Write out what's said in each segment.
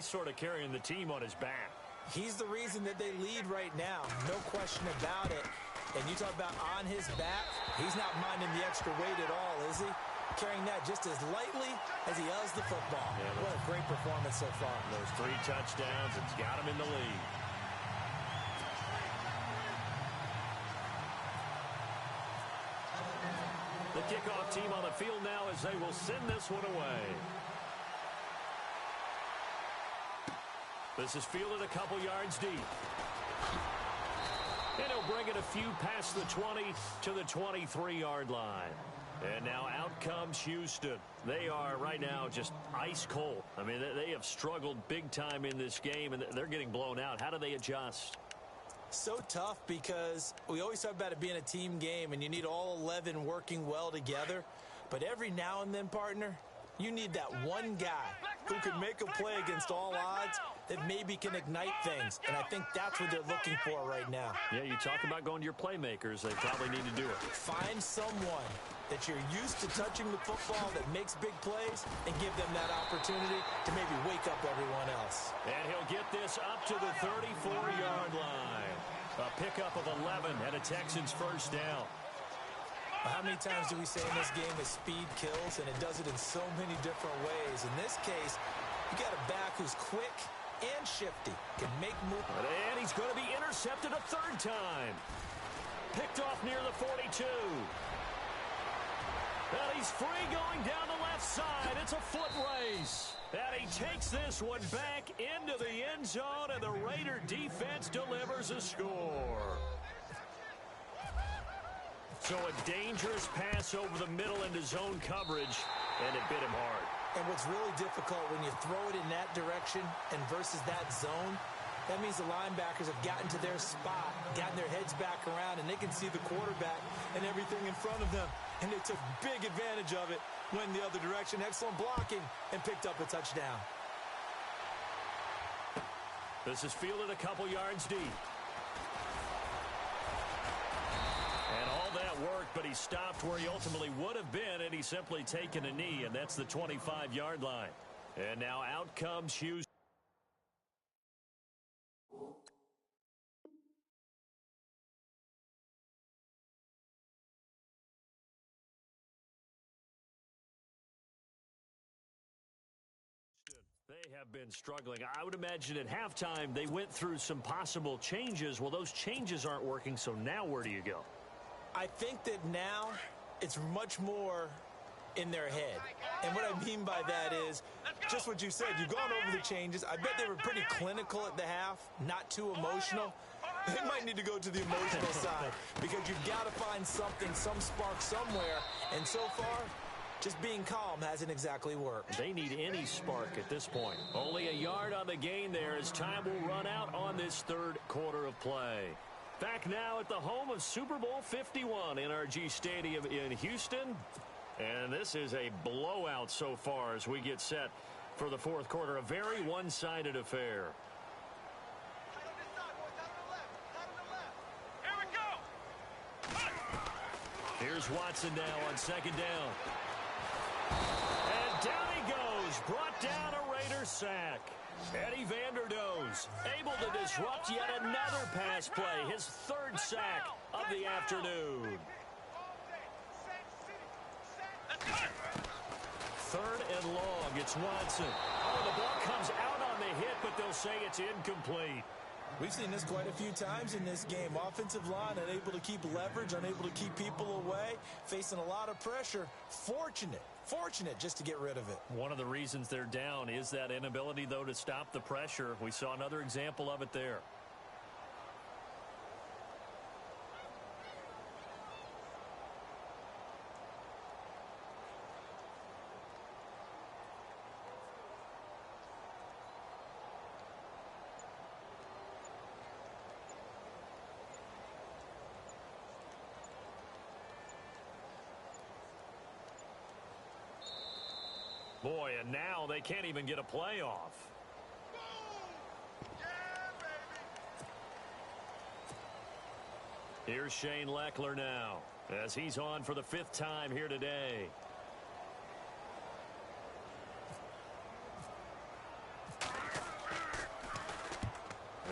sort of carrying the team on his back. He's the reason that they lead right now. No question about it. And you talk about on his back, he's not minding the extra weight at all, is he? Carrying that just as lightly as he does the football. Yeah, what a great performance so far. Those 3 touchdowns, it's got him in the lead. The kickoff team on the field now as they will send this one away. This is fielded a couple yards deep. And he'll bring it a few past the 20 to the 23-yard line. And now out comes Houston. They are right now just ice cold. I mean, they have struggled big time in this game, and they're getting blown out. How do they adjust? So tough because we always talk about it being a team game, and you need all 11 working well together. But every now and then, partner, you need that one guy who can make a play against all odds that maybe can ignite things. And I think that's what they're looking for right now. Yeah, you talk about going to your playmakers. They probably need to do it. Find someone that you're used to touching the football that makes big plays and give them that opportunity to maybe wake up everyone else. And he'll get this up to the 34-yard line. A pickup of 11 and a Texans first down. How many times do we say in this game that speed kills, and it does it in so many different ways? In this case, you got a back who's quick and shifty, can make moves. And he's going to be intercepted a 3rd time. Picked off near the 42. And he's free going down the left side. It's a foot race. And he takes this one back into the end zone, and the Raider defense delivers a score. So a dangerous pass over the middle into zone coverage, and it bit him hard. And what's really difficult when you throw it in that direction and versus that zone, that means the linebackers have gotten to their spot, gotten their heads back around, and they can see the quarterback and everything in front of them. And they took big advantage of it, went the other direction, excellent blocking, and picked up a touchdown. This is fielded a couple yards deep. And all that worked, but he stopped where he ultimately would have been, and he's simply taken a knee, and that's the 25-yard line. And now out comes Houston. They have been struggling. I would imagine at halftime they went through some possible changes. Well, those changes aren't working, so now where do you go? I think that now it's much more in their head. And what I mean by that is just what you said. You've gone over the changes. I bet they were pretty clinical at the half, not too emotional. They might need to go to the emotional side because you've got to find something, some spark somewhere. And so far, just being calm hasn't exactly worked. They need any spark at this point. Only a yard on the gain there as time will run out on this 3rd quarter of play. Back now at the home of Super Bowl 51, NRG Stadium in Houston. And this is a blowout so far as we get set for the 4th quarter. A very one-sided affair. Here's Watson now on 2nd down. And down he goes. Brought down a Raider sack. Eddie Vanderdoes able to disrupt yet another pass play. His 3rd sack of the afternoon. 3rd and long. It's Watson. Oh, the ball comes out on the hit, but they'll say it's incomplete. We've seen this quite a few times in this game. Offensive line unable to keep leverage, unable to keep people away, facing a lot of pressure. Fortunate just to get rid of it. One of the reasons they're down is that inability, though, to stop the pressure. We saw another example of it there. Boy, and now they can't even get a play off. Here's Shane Leckler now as he's on for the 5th time here today.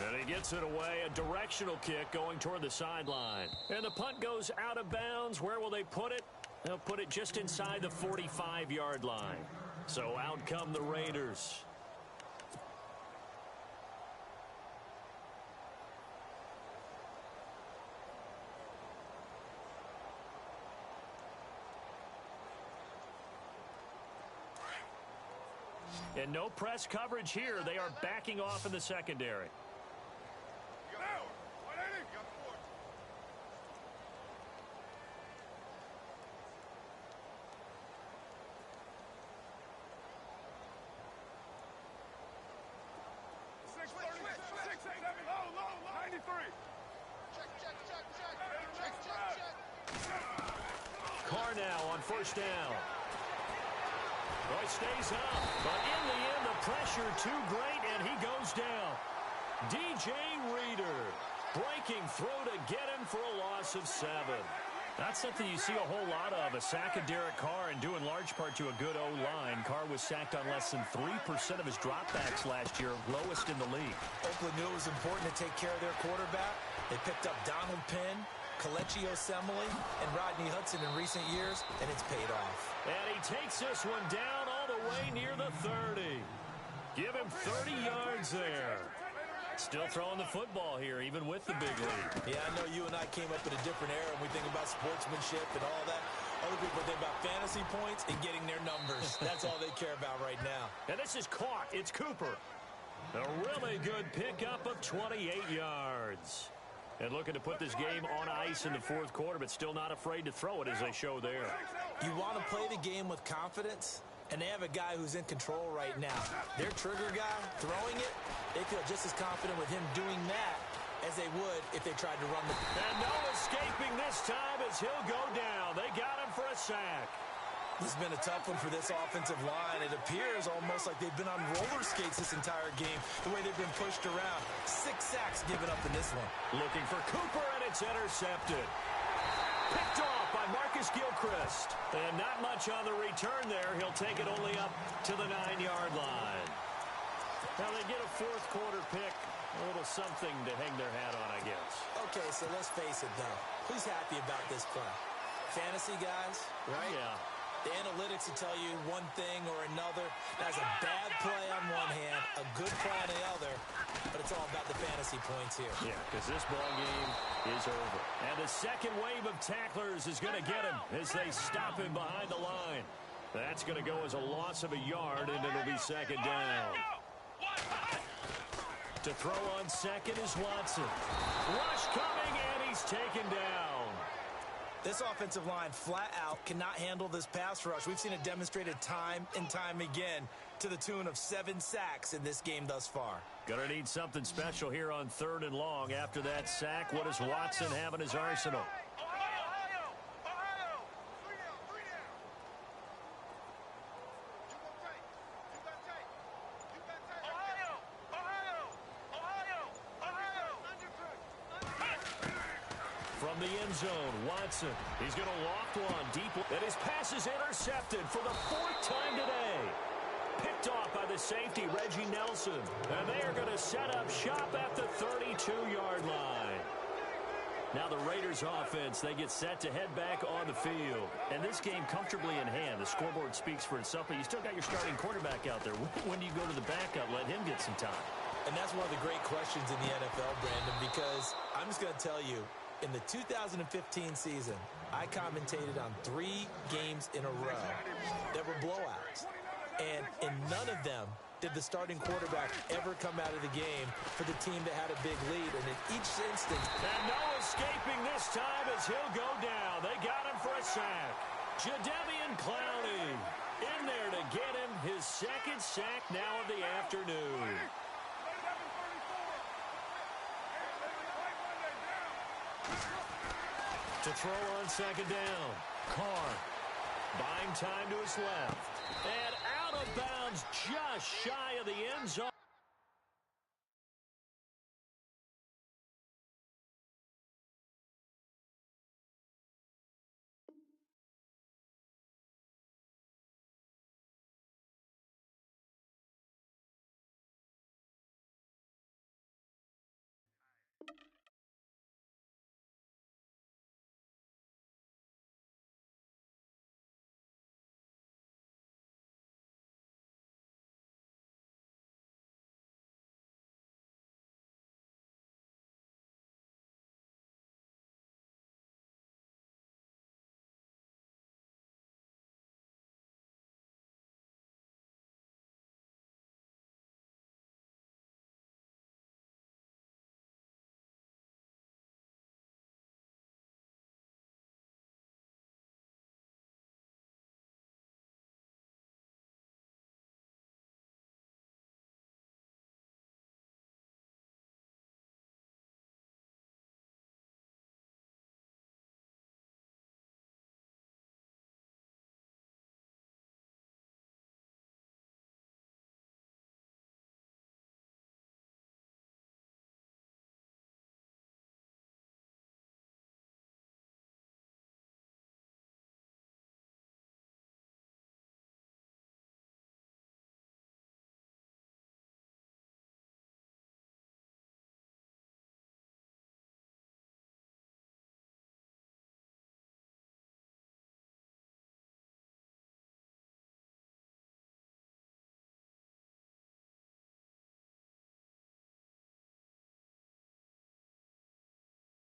And he gets it away, a directional kick going toward the sideline. And the punt goes out of bounds. Where will they put it? They'll put it just inside the 45-yard line. So out come the Raiders. And no press coverage here. They are backing off in the secondary. Carr now on first down. Boy, stays up, but in the end, the pressure too great, and he goes down. DJ Reader breaking through to get him for a loss of 7. That's something you see a whole lot of, a sack of Derek Carr, and due in large part to a good O-line. Carr was sacked on less than 3% of his dropbacks last year, lowest in the league. Oakland knew it was important to take care of their quarterback. They picked up Donald Penn, Kelechi Osemele, and Rodney Hudson in recent years, and it's paid off. And he takes this one down all the way near the 30. Give him 30 yards there. Still throwing the football here, even with the big lead. Yeah, I know you and I came up in a different era, and we think about sportsmanship and all that. Other people think about fantasy points and getting their numbers. That's all they care about right now. And this is caught. It's Cooper. A really good pickup of 28 yards. And looking to put this game on ice in the fourth quarter, but still not afraid to throw it as they show there. You want to play the game with confidence, and they have a guy who's in control right now. Their trigger guy, throwing it, they feel just as confident with him doing that as they would if they tried to run the... And no escaping this time as he'll go down. They got him for a sack. This has been a tough one for this offensive line. It appears almost like they've been on roller skates this entire game, the way they've been pushed around. 6 sacks given up in this one. Looking for Cooper, and it's intercepted. Picked off by Marcus Gilchrist. And not much on the return there. He'll take it only up to the 9-yard line. Now they get a fourth quarter pick. A little something to hang their hat on, I guess. Okay, so let's face it, though. Who's happy about this play? Fantasy guys, right? Yeah. The analytics will tell you one thing or another. That's a bad play on one hand, a good play on the other, but it's all about the fantasy points here. Yeah, because this ball game is over. And the second wave of tacklers is going to get him as they stop him behind the line. That's going to go as a loss of a yard, and it'll be second down. To throw on second is Watson. Rush coming, and he's taken down. This offensive line flat out cannot handle this pass rush. We've seen it demonstrated time and time again to the tune of 7 sacks in this game thus far. Gonna need something special here on 3rd and long. After that sack, what does Watson have in his arsenal? From the end zone, Watson. He's going to loft one deep. And his pass is intercepted for the 4th time today. Picked off by the safety, Reggie Nelson. And they are going to set up shop at the 32-yard line. Now the Raiders offense, they get set to head back on the field. And this game comfortably in hand. The scoreboard speaks for itself, but you still got your starting quarterback out there. When do you go to the backup? Let him get some time. And that's one of the great questions in the NFL, Brandon, because I'm just going to tell you, in the 2015 season, I commentated on 3 games in a row that were blowouts. And in none of them did the starting quarterback ever come out of the game for the team that had a big lead. And in each instance... And no escaping this time as he'll go down. They got him for a sack. Jadeveon Clowney in there to get him his 2nd sack now of the afternoon. To throw on second down. Carr buying time to his left. And out of bounds just shy of the end zone.